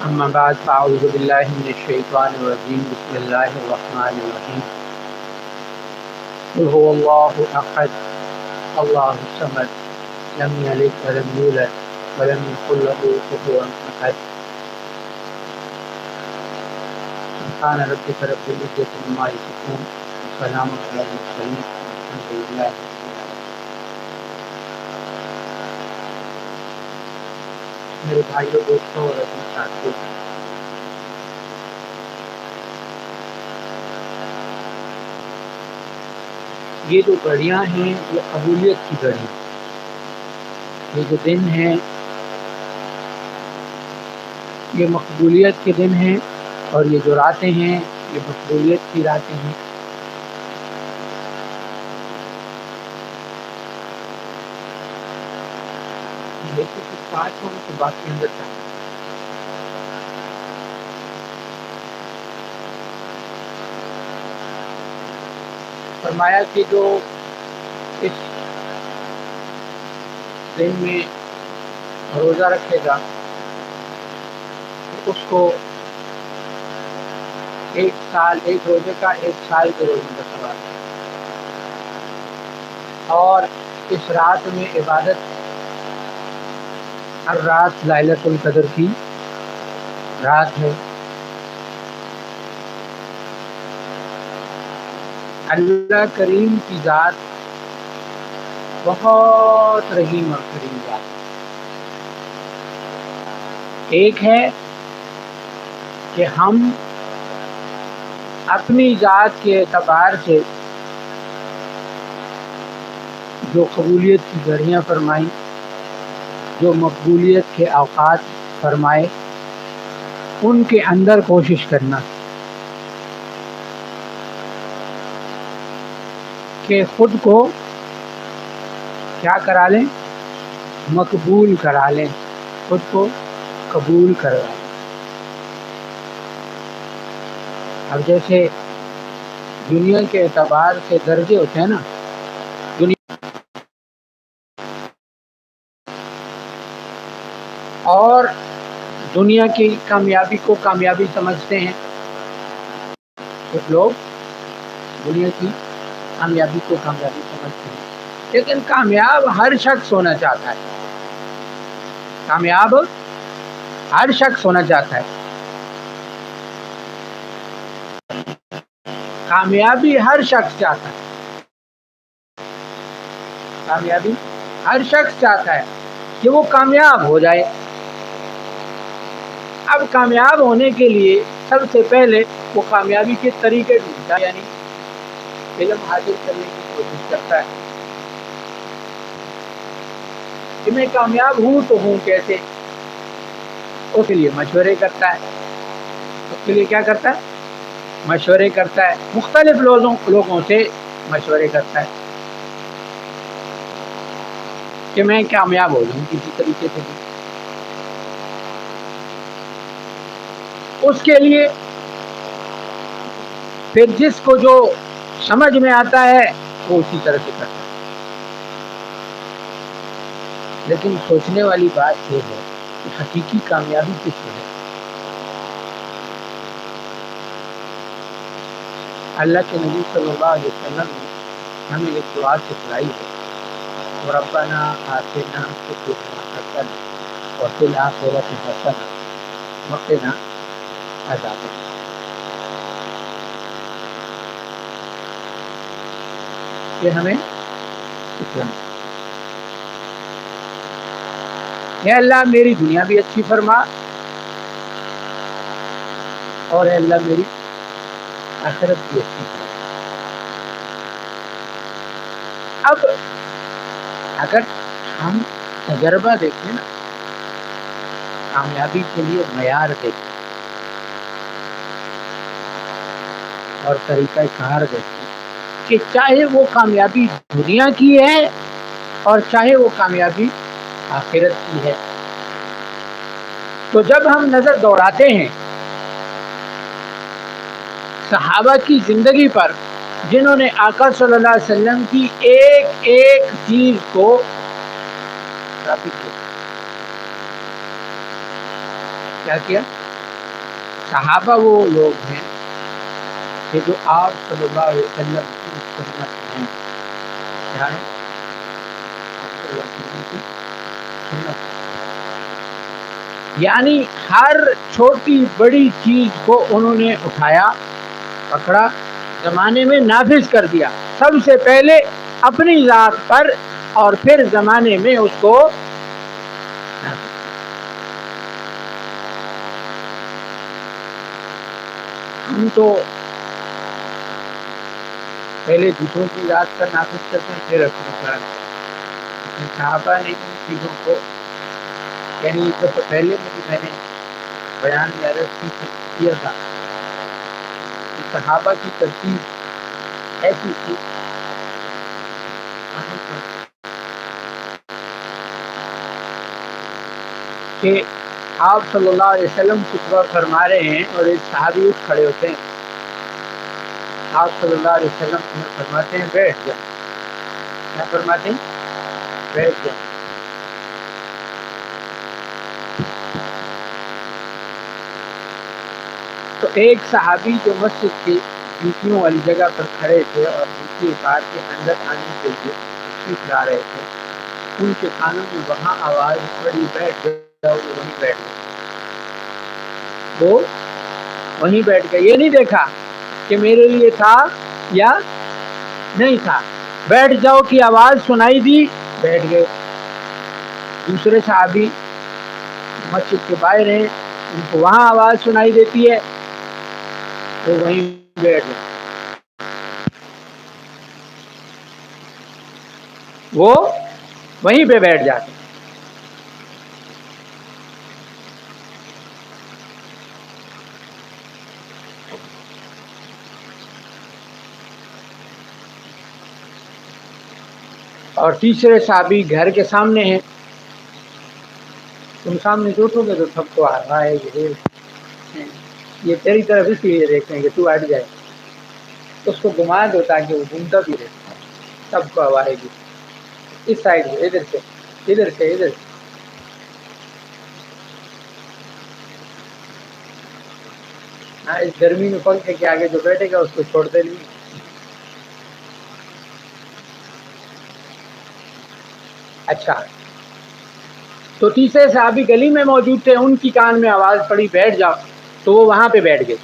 اما بعد فاعوذ باللہ من الشیطان الرجیم بسم اللہ الرحمن الرحیم قل هو اللہ احد اللہ الصمد لم یلد ولم یولد ولم یکن له کفوا احد سبحان ربک رب العزة عما یصفون وسلام علی المرسلین والحمد للہ رب العالمین۔ میرے بھائیوں، دوستوں اور اپنے ساتھیوں، یہ جو گھڑیاں ہیں یہ قبولیت کی گھڑیاں، یہ جو دن ہیں یہ مقبولیت کے دن ہیں، اور یہ جو راتیں ہیں یہ مقبولیت کی راتیں ہیں۔ لیکن کچھ پانچ ہوں تو باقی اندر چاہیے۔ فرمایا کہ جو اس دن میں روزہ رکھے گا اس کو ایک روزے کا 1 سال کے روزے کا ثواب ہے، اور اس رات میں عبادت، ہر رات ليلۃ القدر کی رات ہے۔ اللہ کریم کی ذات بہت رحیم اور کریم ذات ہے۔ ایک ہے کہ ہم اپنی ذات کے اعتبار سے جو قبولیت کی گھڑیاں فرمائیں، جو مقبولیت کے اوقات فرمائے، ان کے اندر کوشش کرنا کہ خود کو کیا کرا لیں، مقبول کرا لیں، خود کو قبول کروا لیں۔ اب جیسے دنیا کے اعتبار سے درجے ہوتے ہیں نا، اور دنیا کی کامیابی کو کامیابی سمجھتے ہیں کچھ لوگ، دنیا کی کامیابی کو کامیابی سمجھتے ہیں، لیکن کامیاب ہر شخص ہونا چاہتا ہے، کامیاب ہر شخص ہونا چاہتا ہے، کامیابی ہر شخص چاہتا ہے، کامیابی ہر شخص چاہتا ہے کہ وہ کامیاب ہو جائے۔ اب کامیاب ہونے کے لیے سب سے پہلے وہ کامیابی کے طریقے ڈھونڈتا ہے، یعنی علم حاصل کرنے کی کوشش کرتا ہے کہ میں کامیاب ہوں تو ہوں کیسے، اس کے لیے مشورے کرتا ہے، اس کے لیے کیا کرتا ہے، مشورے کرتا ہے، مختلف لوگوں سے مشورے کرتا ہے کہ میں کامیاب ہو جاؤں کسی طریقے سے۔ اس کے لیے پھر جس کو جو سمجھ میں آتا ہے وہ اسی طرح سے کرتا ہے۔ لیکن سوچنے والی بات یہ ہے کہ حقیقی کامیابی کس میں ہے؟ اللہ کے نبی صلی اللہ علیہ وسلم نے ہمیں ایک دعا سکھلائی ہے، ربنا آتنا فی الدنیا حسنہ وفی الآخرۃ حسنہ وقنا عذاب النار۔ یہ ہمیں سکھلانا ہے کہ اللہ میری دنیا بھی اچھی فرما، اور اے اللہ میری آخرت بھی اچھی فرما۔ اب اگر ہم تجربہ دیکھیں نا، کامیابی کے لیے معیار دیکھیں اور طریقہ کار دیکھیں کہ چاہے وہ کامیابی دنیا کی ہے اور چاہے وہ کامیابی آخرت کی ہے، تو جب ہم نظر دوڑاتے ہیں صحابہ کی زندگی پر، جنہوں نے آقا صلی اللہ علیہ وسلم کی ایک ایک چیز کو کیا کیا، صحابہ وہ لوگ ہیں کہ جو آپ صلی اللہ علیہ وسلم کی سنت ہیں. کیا ہے؟ آپ صلی اللہ علیہ وسلم کی سنت. یعنی ہر چھوٹی بڑی چیز کو انہوں نے اٹھایا، پکڑا، زمانے میں نافذ کر دیا، سب سے پہلے اپنی ذات پر اور پھر زمانے میں اس کو نافذ. ہم تو پہلے دوسروں کی ذات پر نافذ کرتے ہیں پھر اپنی ذات پر. صحابہ نے ان چیزوں کو، یعنی سب سے پہلے میں نے بیان میں عرض کیا تھا کہ صحابہ کی ترتیب ایسی تھی کہ آپ صلی اللہ علیہ وسلم خطبہ فرما رہے ہیں اور ایک صحابی اٹھ کھڑے ہوتے ہیں. آپ صلی اللہ علیہ وسلم فرماتے ہیں بیٹھ جاؤ. کیا فرماتے ہیں؟ بیٹھ جاؤ. تو ایک صحابی جو مسجد کی جوتیوں والی جگہ پر کھڑے تھے اور جوتی اتار کے اندر آنے کے لیے تشریف لا رہے تھے، ان کے کانوں میں وہاں آواز پڑی بیٹھ جاؤ. وہیں بیٹھ گئے. وہ وہیں بیٹھ گئے. یہ نہیں دیکھا کہ میرے لیے تھا یا نہیں تھا. بیٹھ جاؤ کی آواز سنائی دی، بیٹھ گئے. دوسرے صحابی مسجد کے باہر ہیں، ان کو وہاں آواز سنائی دیتی ہے، وہ وہیں بیٹھ گئے. وہ وہیں پہ بیٹھ جاتے. اور تیسرے صحابی گھر کے سامنے ہیں. تم سامنے سے اٹھو گے تو سب کو آ رہا ہے یہ تیری طرف اس لیے دیکھتے ہیں کہ تو ہٹ جائے. اس کو گھما دو تاکہ وہ گھومتا بھی رہے. سب کو ہوا آئے گی اس سائڈ سے، ادھر سے ادھر سے ادھر سے. ہاں، اس گرمی میں پنکھے کے آگے جو بیٹھے گا اس کو چھوڑتے نہیں. اچھا، تو تیسرے صحابی گلی میں موجود تھے، ان کی کان میں آواز پڑی بیٹھ جاؤ، تو وہ وہاں پہ بیٹھ گئے.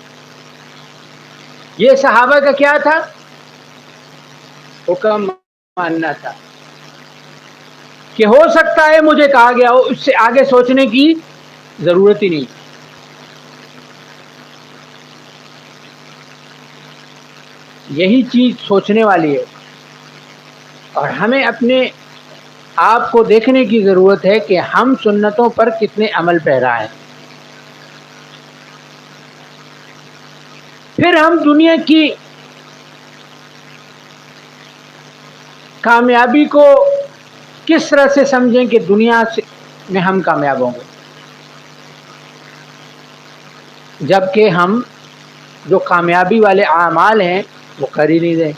یہ صحابہ کا کیا تھا؟ حکم ماننا تھا کہ ہو سکتا ہے مجھے کہا گیا ہو، اس سے آگے سوچنے کی ضرورت ہی نہیں. یہی چیز سوچنے والی ہے، اور ہمیں اپنے آپ کو دیکھنے کی ضرورت ہے کہ ہم سنتوں پر کتنے عمل پیرا ہیں. پھر ہم دنیا کی کامیابی کو کس طرح سے سمجھیں کہ دنیا میں ہم کامیاب ہوں گے، جبکہ ہم جو کامیابی والے اعمال ہیں وہ کر ہی نہیں رہے.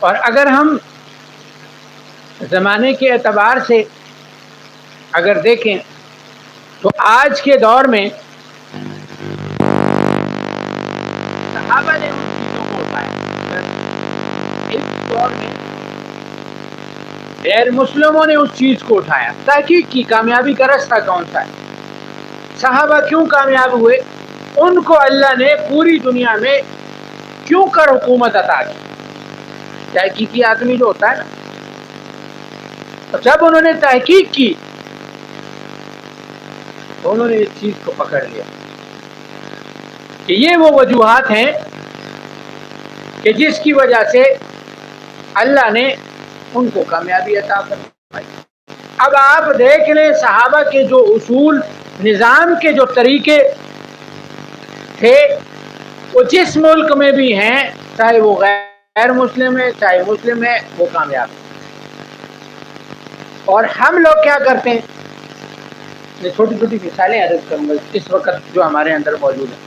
اور اگر ہم زمانے کے اعتبار سے اگر دیکھیں تو آج کے دور میں صحابہ نے ان چیزوں کو اٹھایا. اس دور میں غیر مسلموں نے اس چیز کو اٹھایا، تحقیق کی کامیابی کا راستہ کون سا ہے. صحابہ کیوں کامیاب ہوئے؟ ان کو اللہ نے پوری دنیا میں کیوں کر حکومت عطا کی. تحقیقی آدمی جو ہوتا ہے نا، تو جب انہوں نے تحقیق کی تو انہوں نے اس چیز کو پکڑ لیا کہ یہ وہ وجوہات ہیں کہ جس کی وجہ سے اللہ نے ان کو کامیابی عطا فرمائی. اب آپ دیکھ لیں صحابہ کے جو اصول، نظام کے جو طریقے تھے، وہ جس ملک میں بھی ہیں، چاہے وہ غیر مسلم ہے چاہے مسلم ہے، وہ کامیاب ہے. اور ہم لوگ کیا کرتے ہیں؟ میں چھوٹی چھوٹی مثالیں عرض کروں گا اس وقت جو ہمارے اندر موجود ہیں.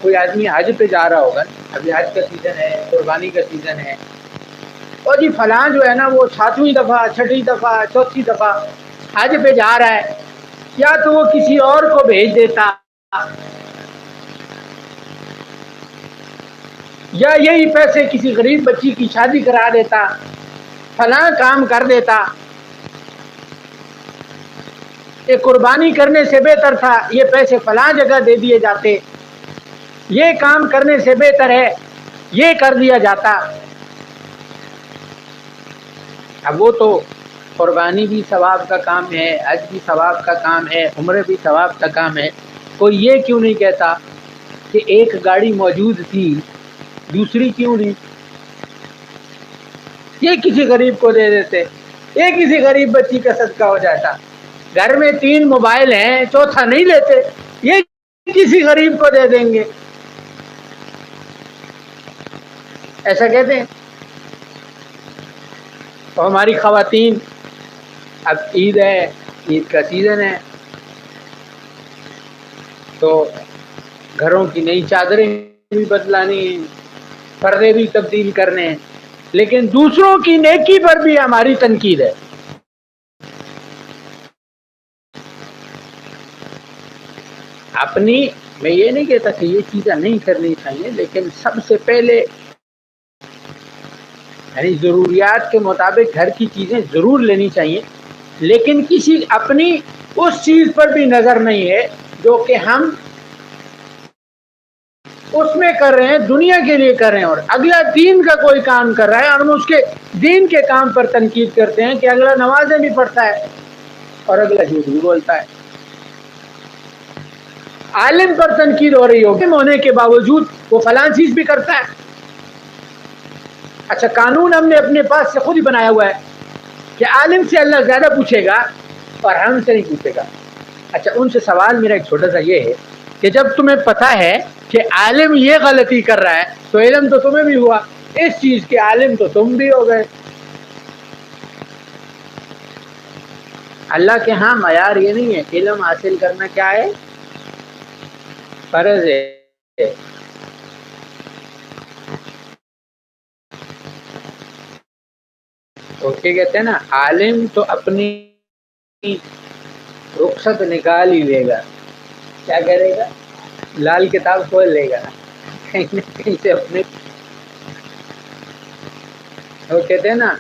کوئی آدمی حج پہ جا رہا ہوگا، ابھی حج کا سیزن ہے، قربانی کا سیزن ہے، اور جی فلاں جو ہے نا وہ 7ویں دفعہ، 6ٹھی دفعہ، 4تھی دفعہ حج پہ جا رہا ہے، یا تو وہ کسی اور کو بھیج دیتا، یا یہی پیسے کسی غریب بچی کی شادی کرا دیتا، فلاں کام کر دیتا. یہ قربانی کرنے سے بہتر تھا یہ پیسے فلاں جگہ دے دیے جاتے، یہ کام کرنے سے بہتر ہے یہ کر دیا جاتا. اب وہ تو قربانی بھی ثواب کا کام ہے، حج بھی ثواب کا کام ہے، عمرہ بھی ثواب کا کام ہے. کوئی یہ کیوں نہیں کہتا کہ ایک گاڑی موجود تھی دوسری کیوں نہیں، یہ کسی غریب کو دے دیتے، یہ کسی غریب بچی کا صدقہ ہو جاتا. گھر میں 3 موبائل ہیں، چوتھا نہیں لیتے، یہ کسی غریب کو دے دیں گے، ایسا کہتے ہیں. تو ہماری خواتین، اب عید ہے، عید کا سیزن ہے، تو گھروں کی نئی چادریں بھی بدلانی ہیں، پردے بھی تبدیل کرنے ہیں، لیکن دوسروں کی نیکی پر بھی ہماری تنقید ہے. اپنی، میں یہ نہیں کہتا کہ یہ چیزیں نہیں کرنی چاہیے، لیکن سب سے پہلے یعنی ضروریات کے مطابق گھر کی چیزیں ضرور لینی چاہیے، لیکن کسی اپنی اس چیز پر بھی نظر نہیں ہے جو کہ ہم اس میں کر رہے ہیں، دنیا کے لیے کر رہے ہیں، اور اگلا دین کا کوئی کام کر رہا ہے اور ہم اس کے دین کے کام پر تنقید کرتے ہیں کہ اگلا نمازیں بھی پڑھتا ہے اور اگلا جھوٹ بھی بولتا ہے. عالم پر تنقید ہو رہی ہوگی ہونے کے باوجود وہ فلاں چیز بھی کرتا ہے. اچھا، قانون ہم نے اپنے پاس سے خود ہی بنایا ہوا ہے کہ عالم سے اللہ زیادہ پوچھے گا اور ہم سے نہیں پوچھے گا. اچھا، ان سے سوال میرا ایک چھوٹا سا یہ ہے کہ جب تمہیں پتہ ہے کہ عالم یہ غلطی کر رہا ہے تو علم تو تمہیں بھی ہوا، اس چیز کے عالم تو تم بھی ہو گئے. اللہ کے ہاں معیار یہ نہیں ہے، علم حاصل کرنا کیا ہے، فرض ہے. تو کیا کہتے ہیں نا، عالم تو اپنی رخصت نکال ہی لے گا، کیا کرے گا، لال کتاب کھول لے گا کہیں نہ کہیں سے اپنے. وہ کہتے ہیں نا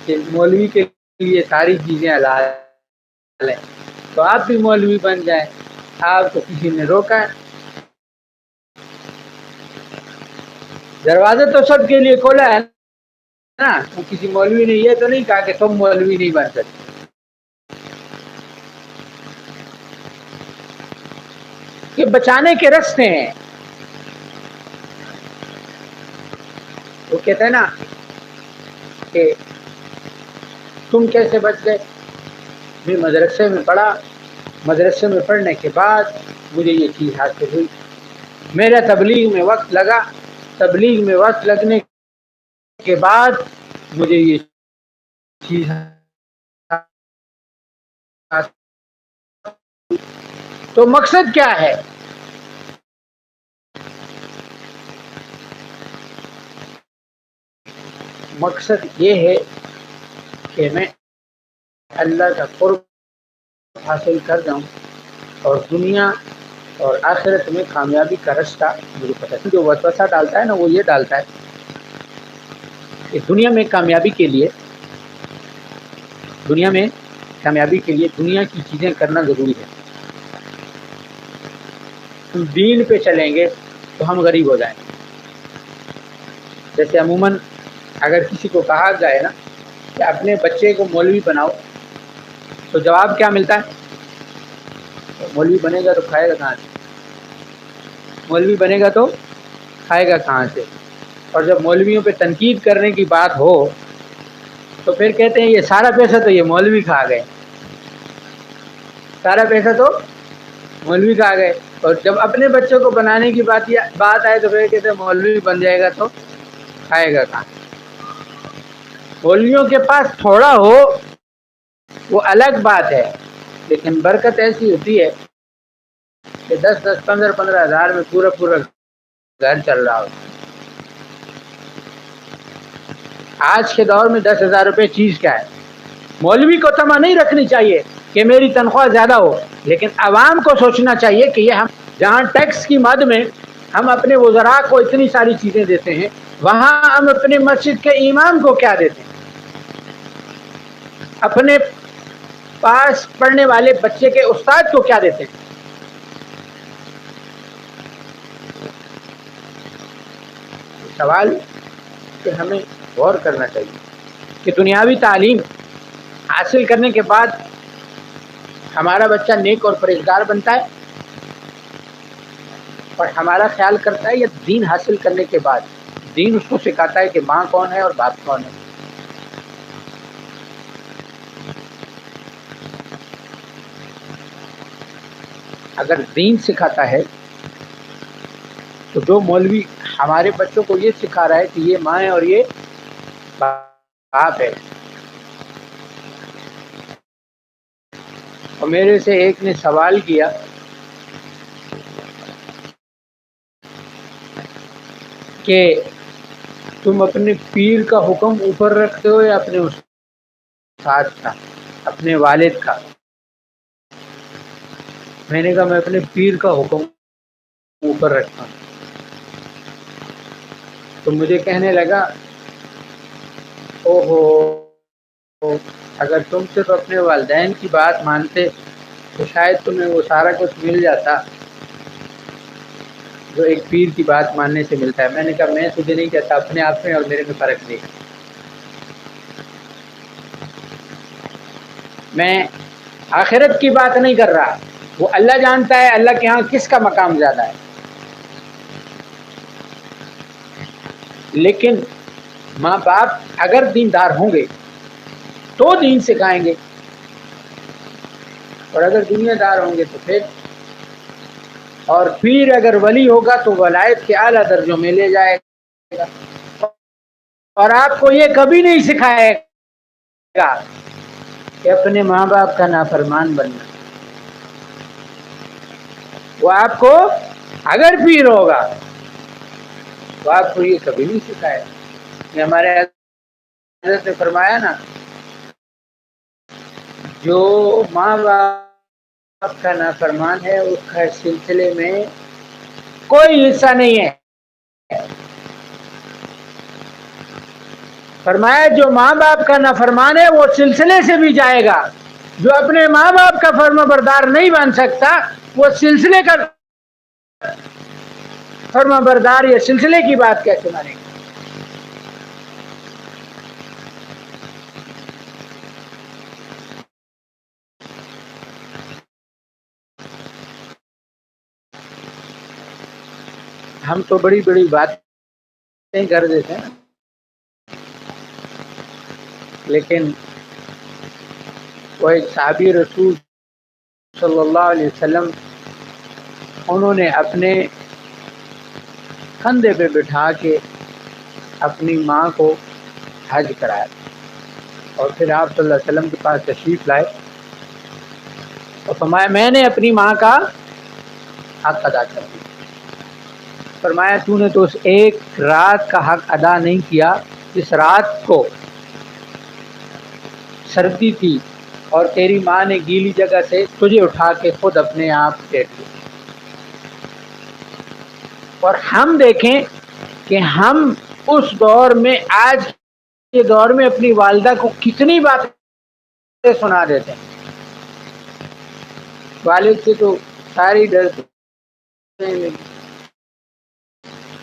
کہ مولوی کے لیے ساری چیزیں حلال ہیں، تو آپ بھی مولوی بن جائیں، آپ کو کسی نے روکا ہے؟ دروازہ تو سب کے لیے کھولا ہے نا، تو کسی مولوی نے یہ تو نہیں کہا کہ تم مولوی نہیں بن سکتے. یہ بچانے کے رستے ہیں. وہ کہتے ہیں نا کہ تم کیسے بچ گئے، میں مدرسے میں پڑھا، مدرسے میں پڑھنے کے بعد مجھے یہ چیز حاصل ہوئی، میرا تبلیغ میں وقت لگا، تبلیغ میں وقت لگنے کے بعد مجھے یہ چیز حاصل. تو مقصد کیا ہے؟ مقصد یہ ہے کہ میں اللہ کا قرب حاصل کر جاؤں اور دنیا اور آخرت میں کامیابی کا رستہ مجھے پتہ ہے. جو وسوسہ ڈالتا ہے نا وہ یہ ڈالتا ہے کہ دنیا میں کامیابی کے لیے دنیا کی چیزیں کرنا ضروری ہے. ہم دین پہ چلیں گے تو ہم غریب ہو جائیں گے. جیسے عموماً اگر کسی کو کہا جائے نا کہ اپنے بچے کو مولوی بناؤ تو جواب کیا ملتا ہے؟ مولوی بنے گا تو کھائے گا کہاں سے، مولوی بنے گا تو کھائے گا کہاں سے. اور جب مولویوں پہ تنقید کرنے کی بات ہو تو پھر کہتے ہیں یہ سارا پیسہ تو یہ مولوی کھا گئے، سارا پیسہ تو مولوی کھا گئے. اور جب اپنے بچوں کو بنانے کی بات آئے تو پھر کہتے ہیں مولوی بن جائے گا تو کھائے گا کہاں. مولویوں کے پاس تھوڑا ہو وہ الگ بات ہے، لیکن برکت ایسی ہوتی ہے کہ 10-15 ہزار میں پورا گھر چل رہا ہوتا ہے۔ آج کے دور میں 10,000 روپے چیز کیا ہے؟ مولوی کو تما نہیں رکھنی چاہیے کہ میری تنخواہ زیادہ ہو، لیکن عوام کو سوچنا چاہیے کہ یہ ہم جہاں ٹیکس کی مد میں ہم اپنے وزراء کو اتنی ساری چیزیں دیتے ہیں، وہاں ہم اپنے مسجد کے امام کو کیا دیتے ہیں، اپنے پاس پڑھنے والے بچے کے استاد کو کیا دیتے ہیں۔ سوال کہ ہمیں غور کرنا چاہیے کہ دنیاوی تعلیم حاصل کرنے کے بعد ہمارا بچہ نیک اور پرہیزگار بنتا ہے، اور ہمارا خیال کرتا ہے، یا دین حاصل کرنے کے بعد دین اس کو سکھاتا ہے کہ ماں کون ہے اور باپ کون ہے۔ اگر دین سکھاتا ہے تو جو مولوی ہمارے بچوں کو یہ سکھا رہا ہے کہ یہ ماں ہے اور یہ باپ ہے، اور میرے سے ایک نے سوال کیا کہ تم اپنے پیر کا حکم اوپر رکھتے ہو یا اپنے استاد کا، اپنے والد کا؟ میں نے کہا میں اپنے پیر کا حکم اوپر رکھتا ہوں۔ تو مجھے کہنے لگا اوہو، اگر تم صرف اپنے والدین کی بات مانتے تو شاید تمہیں وہ سارا کچھ مل جاتا جو ایک پیر کی بات ماننے سے ملتا ہے۔ میں نے کہا میں تجھے نہیں کہتا، اپنے آپ میں اور میرے میں فرق نہیں۔ میں آخرت کی بات نہیں کر رہا، وہ اللہ جانتا ہے اللہ کے ہاں کس کا مقام زیادہ ہے، لیکن ماں باپ اگر دیندار ہوں گے تو دین سکھائیں گے، اور اگر دنیا دار ہوں گے تو پھر، اور پیر اگر ولی ہوگا تو ولایت کے اعلیٰ درجوں میں لے جائے گا، اور آپ کو یہ کبھی نہیں سکھائے گا کہ اپنے ماں باپ کا نافرمان بننا۔ وہ آپ کو اگر پیر ہوگا تو آپ کو یہ کبھی نہیں سکھائے گا۔ یہ ہمارے حضرت نے فرمایا نا، جو ماں باپ کا نافرمان ہے اس کا سلسلے میں کوئی حصہ نہیں ہے۔ فرمایا جو ماں باپ کا نافرمان ہے وہ سلسلے سے بھی جائے گا، جو اپنے ماں باپ کا فرما بردار نہیں بن سکتا وہ سلسلے کا فرما بردار یا سلسلے کی بات کیسے مانے گا؟ ہم تو بڑی بڑی باتیں کر دیتے ہیں، لیکن وہ ایک صحابی رسول صلی اللہ علیہ وسلم، انہوں نے اپنے کندھے پہ بٹھا کے اپنی ماں کو حج کرایا، اور پھر آپ صلی اللہ علیہ وسلم کے پاس تشریف لائے اور فرمایا میں نے اپنی ماں کا حق ادا کر دیا۔ فرمایا تو نے تو اس ایک رات کا حق ادا نہیں کیا جس رات کو سردی تھی اور تیری ماں نے گیلی جگہ سے تجھے اٹھا کے خود اپنے آپ لیٹ دیا۔ اور ہم دیکھیں کہ ہم اس دور میں، آج کے دور میں اپنی والدہ کو کتنی باتیں سنا دیتے ہیں۔ والد سے تو ساری ڈرتے ہیں،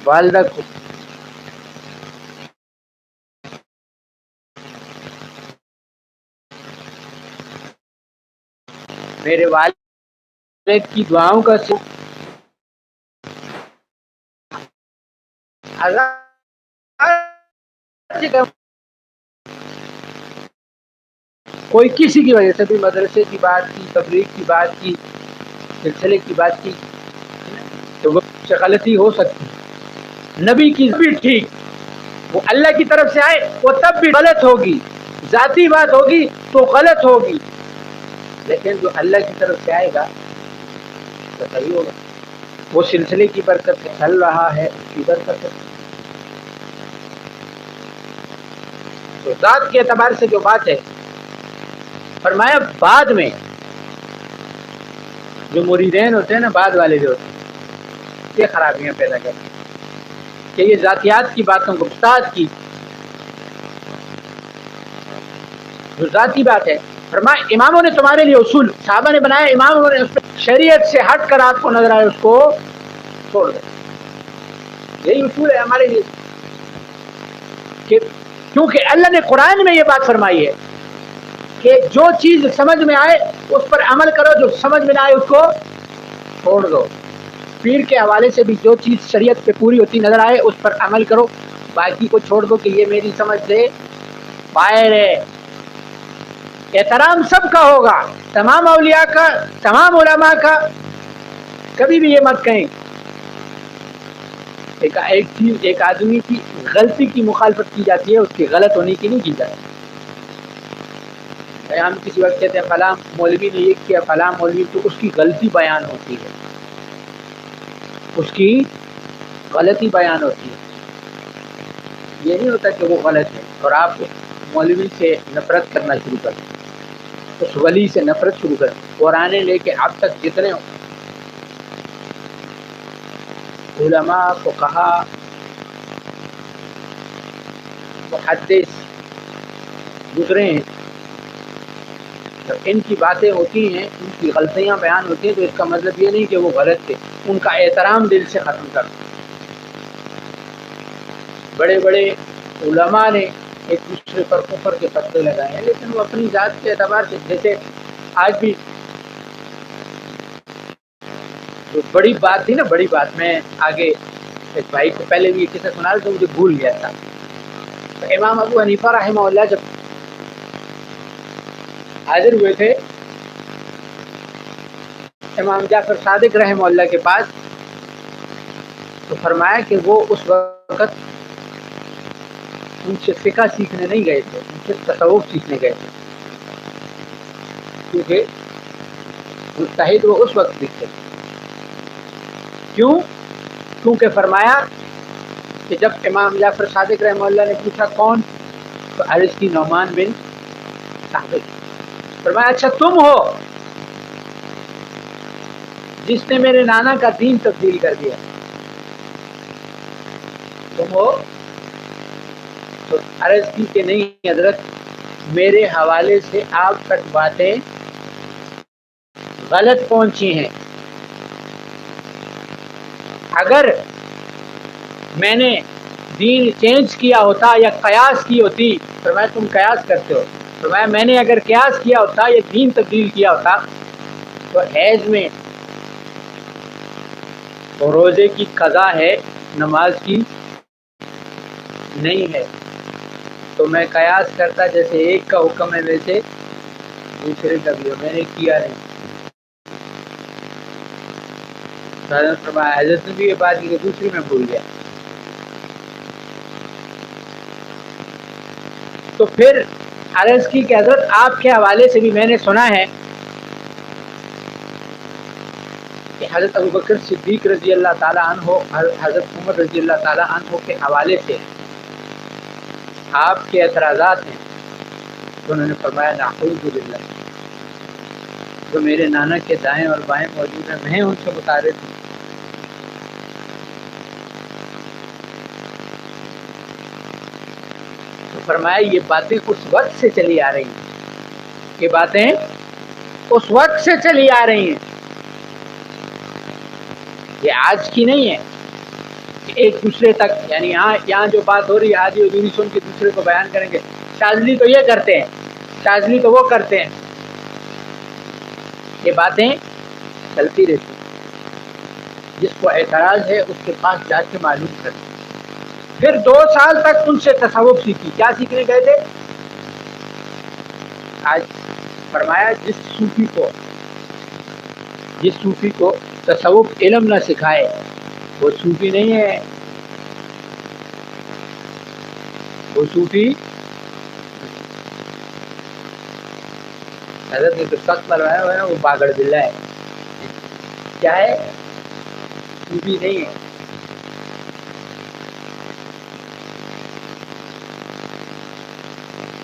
والدہ کو میرے والد کی دعاؤں کا کوئی کسی کی وجہ سے بھی مدرسے کی بات کی، تبلیغ کی بات کی، سلسلے کی بات کی تو وہ سے غلطی ہو سکتی ہے، نبی کی بھی ٹھیک، وہ اللہ کی طرف سے آئے وہ تب بھی غلط ہوگی، ذاتی بات ہوگی تو غلط ہوگی، لیکن جو اللہ کی طرف سے آئے گا تو صحیح ہوگا. وہ سلسلے کی برکت سے چل رہا ہے، اس کی برکت ہے. تو ذات کے اعتبار سے جو بات ہے، فرمایا بعد میں جو مریدین ہوتے ہیں نا، بعد والے جو ہوتے ہیں، یہ خرابیاں پیدا کرتے ہیں کہ یہ ذاتیات کی باتوں کو استاد کی جو ذاتی بات ہے. فرمایا اماموں نے تمہارے لیے اصول صحابہ نے بنایا، اماموں نے اس پہ شریعت سے ہٹ کر آپ کو نظر آئے اس کو چھوڑ دیں. یہی اصول ہے ہمارے لیے کہ کیونکہ اللہ نے قرآن میں یہ بات فرمائی ہے کہ جو چیز سمجھ میں آئے اس پر عمل کرو، جو سمجھ میں نہ آئے اس کو چھوڑ دو. پیر کے حوالے سے بھی جو چیز شریعت پہ پوری ہوتی نظر آئے اس پر عمل کرو، باقی کو چھوڑ دو کہ یہ میری سمجھ سے باہر ہے. احترام سب کا ہوگا، تمام اولیاء کا، تمام علماء کا. کبھی بھی یہ مت کہیں ایک چیز ایک آدمی کی غلطی کی مخالفت کی جاتی ہے، اس کے غلط ہونے کی نہیں کی جاتی. ہم کسی وقت کہتے ہیں فلاں مولوی نے یہ کیا، فلاں مولوی، تو اس کی غلطی بیان ہوتی ہے، اس کی غلطی بیان ہوتی ہے. یہ نہیں ہوتا کہ وہ غلط ہے اور آپ مولوی سے نفرت کرنا شروع کر دیں، اس ولی سے نفرت شروع کر دیں. قرآن لے کے اب تک جتنے علماء، فقہا، محدث گزرے ہیں، جب ان کی باتیں ہوتی ہیں، ان کی غلطیاں بیان ہوتی ہیں، تو اس کا مطلب یہ نہیں کہ وہ غلط تھے، ان کا احترام دل سے ختم کر دو. بڑے بڑے علماء نے ایک دوسرے پر کفر کے فتوے لگائے ہیں، لیکن وہ اپنی ذات کے اعتبار سے، جیسے آج بھی جو بڑی بات تھی نا، بڑی بات، میں آگے ایک بھائی کو پہلے بھی یہ قصہ سنا رہا تھا، مجھے بھول گیا تھا. تو امام ابو حنیفہ رحمہ اللہ جب حاضر ہوئے تھے امام جعفر صادق رحمہ اللہ کے پاس، تو فرمایا کہ وہ اس وقت ان سے فقہ سیکھنے نہیں گئے تھے، ان سے تصوف سیکھنے گئے تھے، کیونکہ مجتہد وہ اس وقت بھی تھے. کیونکہ فرمایا کہ جب امام جعفر صادق رحمہ اللہ نے پوچھا کون، تو عرض کی نعمان بن ثابت. فرمایا اچھا تم ہو جس نے میرے نانا کا دین تبدیل کر دیا، تم ہو؟ تو عرض کی کہ نہیں حضرت، میرے حوالے سے آپ تک باتیں غلط پہنچی ہیں. اگر میں نے دین چینج کیا ہوتا یا قیاس کی ہوتی، فرمایا تم قیاس کرتے ہو، فرمایا میں نے اگر قیاس کیا ہوتا یا دین تبدیل کیا ہوتا تو حیض میں روزے کی قضا ہے، نماز کی نہیں ہے. تو میں قیاس کرتا جیسے ایک کا حکم ہے ویسے دوسرے کا بھی ہے، میں نے کیا نہیں. حضرت نے بھی یہ بات کی، دوسری میں بھول گیا. تو پھر عرض کی کہ حضرت آپ کے حوالے سے بھی میں نے سنا ہے کہ حضرت ابوبکر صدیق رضی اللہ تعالیٰ عنہ، حضرت عمر رضی اللہ تعالیٰ عنہ کے حوالے سے آپ کے اعتراضات ہیں. تو انہوں نے فرمایا نعوذ باللہ، جو میرے نانا کے دائیں اور بائیں موجود ہیں میں ان سے متعارف ہوں. تو فرمایا یہ باتیں اس وقت سے چلی آ رہی ہیں، یہ باتیں اس وقت سے چلی آ رہی ہیں، یہ آج کی نہیں ہے کہ ایک دوسرے تک، یعنی یہاں جو بات ہو رہی ہے آدھی ادھوری سن کے دوسرے کو بیان کریں گے. شاذلی تو یہ کرتے ہیں، شاذلی تو وہ کرتے ہیں. یہ باتیں چلتی رہتی ہیں، جس کو اعتراض ہے اس کے پاس جا کے معلوم کریں. پھر 2 سال تک ان سے تصوف سیکھی. کیا سیکھنے گئے تھے؟ آج فرمایا جس صوفی کو تصوف علم نہ سکھائے وہ صوفی نہیں ہے، وہ صوفی. حضرت نے تو سخت فرمایا ہوا ہے نا، وہ باگڑ بلا ہے. کیا ہے؟ خوبی نہیں ہے.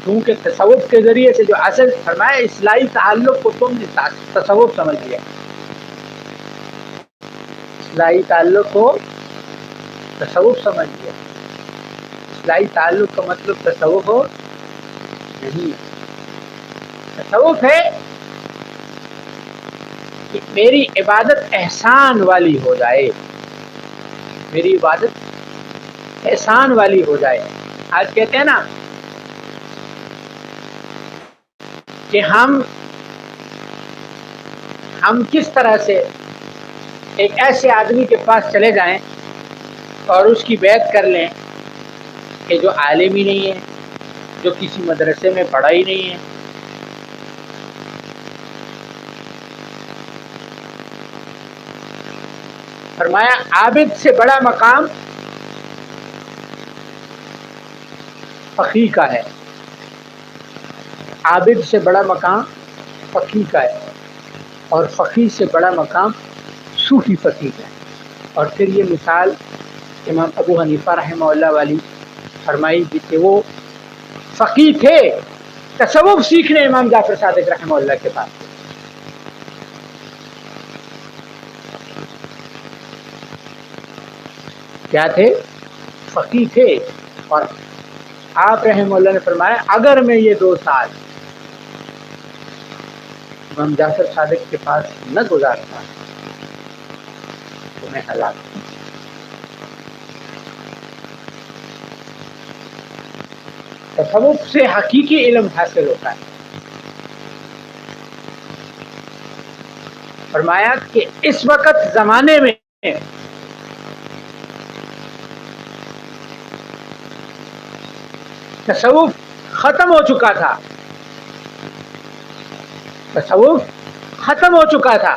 کیونکہ تصوف کے ذریعے سے جو اصل فرمایا اصلاحی تعلق کو تم نے تصوف سمجھ لیا. اصلاحی تعلق کو تصوف سمجھ لیا. اصلاحی تعلق کا مطلب تصوف ہو نہیں. تصوف ہے کہ میری عبادت احسان والی ہو جائے، میری عبادت احسان والی ہو جائے. آج کہتے ہیں نا کہ ہم کس طرح سے ایک ایسے آدمی کے پاس چلے جائیں اور اس کی بیعت کر لیں کہ جو عالم ہی نہیں ہے، جو کسی مدرسے میں پڑھا ہی نہیں ہے. فرمایا عابد سے بڑا مقام فقیہ کا ہے. عابد سے بڑا مقام فقیہ کا ہے، اور فقیہ سے بڑا مقام صوفی فقیہ کا ہے. اور پھر یہ مثال امام ابو حنیفہ رحمہ اللہ والی فرمائی کہ وہ فقیہ تھے، تصوف سیکھنے امام جعفر صادق رحمہ اللہ کے پاس. کیا تھے؟ فقیہ تھے. اور آپ رحمہ اللہ نے فرمایا اگر میں یہ 2 سال امام جعفر صادق کے پاس نہ گزارتا تو میں ہلاک ہوں. تصوف سے حقیقی علم حاصل ہوتا ہے. فرمایا کہ اس وقت زمانے میں تصوف ختم ہو چکا تھا، تصوف ختم ہو چکا تھا.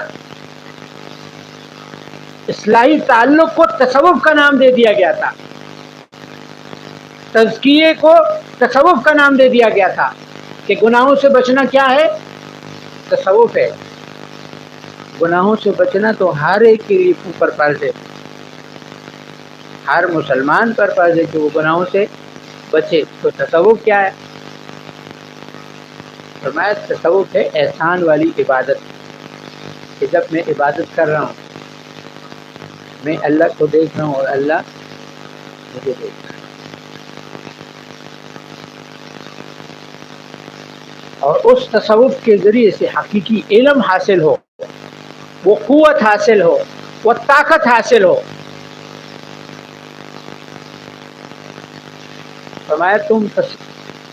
اصلاحی تعلق کو تصوف کا نام دے دیا گیا تھا، تزکیے کو تصوف کا نام دے دیا گیا تھا. کہ گناہوں سے بچنا کیا ہے؟ تصوف ہے. گناہوں سے بچنا تو ہر ایک کے لیے اوپر فرض ہے، ہر مسلمان پر فرض ہے کہ وہ گناہوں سے بچے. تو تصوف کیا ہے؟ فرمایا تصوف ہے احسان والی عبادت. کہ جب میں عبادت کر رہا ہوں میں اللہ کو دیکھ رہا ہوں اور اللہ مجھے دیکھ رہا ہے. اور اس تصوف کے ذریعے سے حقیقی علم حاصل ہو، وہ قوت حاصل ہو، وہ طاقت حاصل ہو. فرمایا تم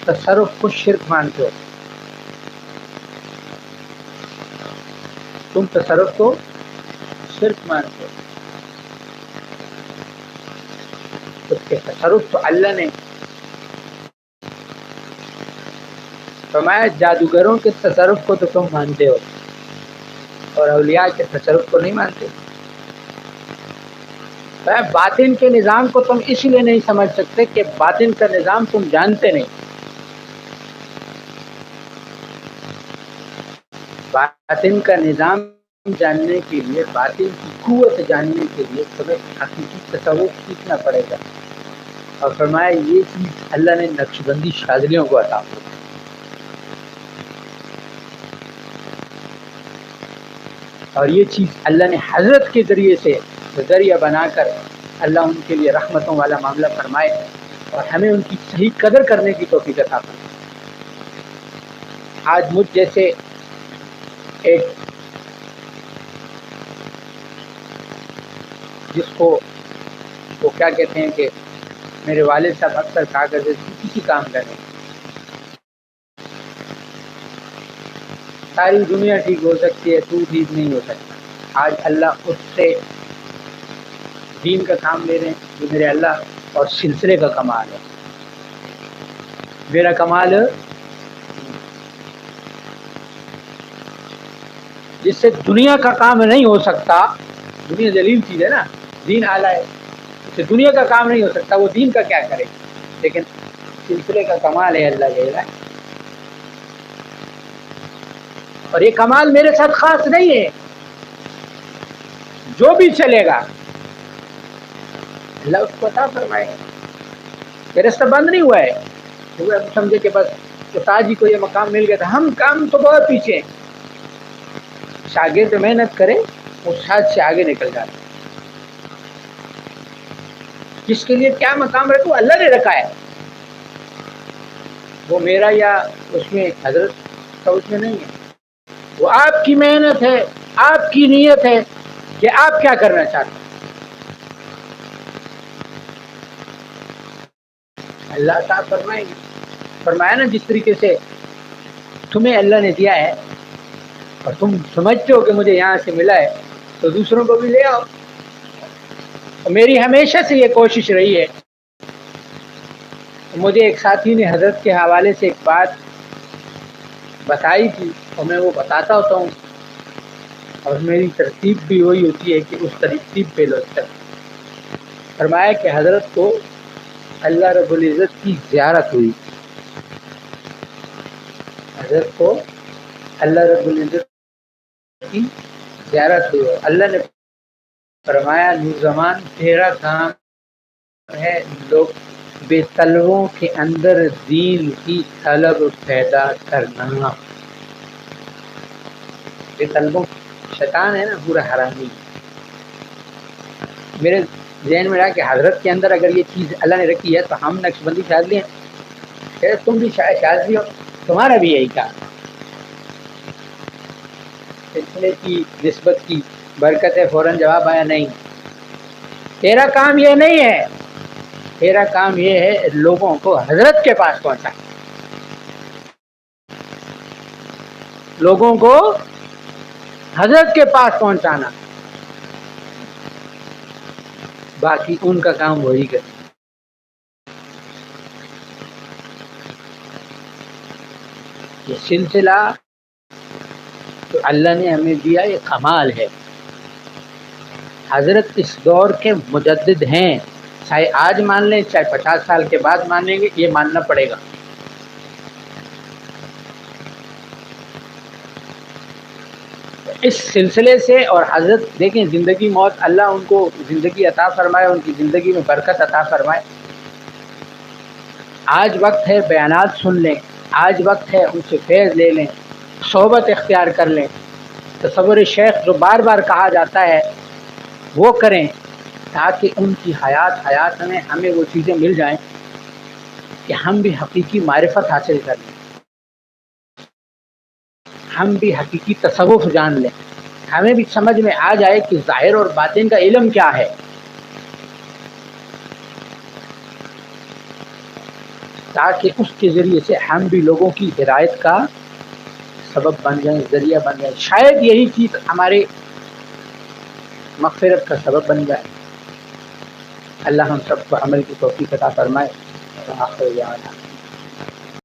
تصرف کو شرک مانتے ہو، تم تصرف کو شرک مانتے ہو. اس کے تصرف تو اللہ نے. فرمایا جادوگروں کے تصرف کو تو تم مانتے ہو اور اولیاء کے تصرف کو نہیں مانتے. باطن کے نظام کو تم اس لیے نہیں سمجھ سکتے کہ باطن کا نظام تم جانتے نہیں. باطن کا نظام جاننے کے لیے، باطن کی قوت جاننے کے لیے تمہیں حقیقی تصوف سیکھنا پڑے گا. اور فرمایا یہ چیز اللہ نے نقش بندی شاذلیوں کو عطا کی. اور یہ چیز اللہ نے حضرت کے ذریعے سے ذریعہ بنا کر اللہ ان کے لیے رحمتوں والا معاملہ فرمائے اور ہمیں ان کی صحیح قدر کرنے کی توفیق عطا فرمائے. آج مجھ جیسے ایک جس کو وہ کیا کہتے ہیں کہ میرے والد صاحب اکثر کہا کرتے کسی کام کریں، ساری دنیا ٹھیک ہو سکتی ہے تو ٹھیک نہیں ہو سکتا. آج اللہ اس سے دین کا کام لے رہے ہیں جو میرے اللہ اور سلسلے کا کمال ہے. میرا کمال جس سے دنیا کا کام نہیں ہو سکتا، دنیا ذلیل چیز ہے نا، دین اعلیٰ ہے، اس سے دنیا کا کام نہیں ہو سکتا، وہ دین کا کیا کرے. لیکن سلسلے کا کمال ہے اللہ کے. اور یہ کمال میرے ساتھ خاص نہیں ہے، جو بھی چلے گا اللہ اس کو عطا فرمائے گا، یہ رستہ بند نہیں ہوا ہے وہ اب سمجھے کہ بس استاد جی کو یہ مقام مل گیا تھا، ہم کام تو بہت پیچھے ہیں، شاگرد محنت کرے استاد سے آگے نکل جاتا، جس کے لیے کیا مقام رکھو اللہ نے رکھا ہے، وہ میرا یا اس میں حضرت کا اس میں نہیں ہے، وہ آپ کی محنت ہے، آپ کی نیت ہے کہ آپ کیا کرنا چاہتے ہیں، اللہ تعالیٰ فرمائے گی، فرمایا نا جس طریقے سے تمہیں اللہ نے دیا ہے اور تم سمجھتے ہو کہ مجھے یہاں سے ملا ہے تو دوسروں کو بھی لے آؤ، میری ہمیشہ سے یہ کوشش رہی ہے، مجھے ایک ساتھی نے حضرت کے حوالے سے ایک بات بتائی تھی اور میں وہ بتاتا ہوتا ہوں اور میری ترتیب بھی وہی ہوتی ہے کہ اس ترتیب پہ لوگ فرمایا کہ حضرت کو اللہ رب العزت کی زیارت ہوئی، حضرت کو اللہ رب العزت کی زیارت ہوئی، اللہ نے فرمایا نوزمان تیرا کام ہے لوگ بے طلبوں کے اندر دین کی طلب پیدا کرنا، بے طلبوں شیطان ہے نا پورا حرامی، میرے ذہن میں رہا کہ حضرت کے اندر اگر یہ چیز اللہ نے رکھی ہے تو ہم نقش بندی شاذلی ہیں، تم بھی شاذلی ہو، تمہارا بھی یہی کام، سلسلے کی نسبت کی برکت ہے، فوراً جواب آیا نہیں، تیرا کام یہ نہیں ہے، تیرا کام یہ ہے لوگوں کو حضرت کے پاس پہنچا، لوگوں کو حضرت کے پاس پہنچانا، باقی ان کا کام وہی کرے، یہ سلسلہ تو اللہ نے ہمیں دیا، یہ کمال ہے، حضرت اس دور کے مجدد ہیں، چاہے آج مان لیں چاہے 50 سال کے بعد مانیں گے، یہ ماننا پڑے گا، اس سلسلے سے، اور حضرت دیکھیں زندگی موت اللہ ان کو زندگی عطا فرمائے، ان کی زندگی میں برکت عطا فرمائے، آج وقت ہے بیانات سن لیں، آج وقت ہے ان سے فیض لے لیں، صحبت اختیار کر لیں، تصور شیخ جو بار بار کہا جاتا ہے وہ کریں، تاکہ ان کی حیات میں ہمیں وہ چیزیں مل جائیں کہ ہم بھی حقیقی معرفت حاصل کر لیں، ہم بھی حقیقی تصوف جان لیں، ہمیں بھی سمجھ میں آ جائے کہ ظاہر اور باطن کا علم کیا ہے، تاکہ اس کے ذریعے سے ہم بھی لوگوں کی ہدایت کا سبب بن جائیں، ذریعہ بن جائیں، شاید یہی چیز ہمارے مغفرت کا سبب بن جائے، اللہ ہم سب کو عمل کی توفیق عطا فرمائے، آخر دعوانا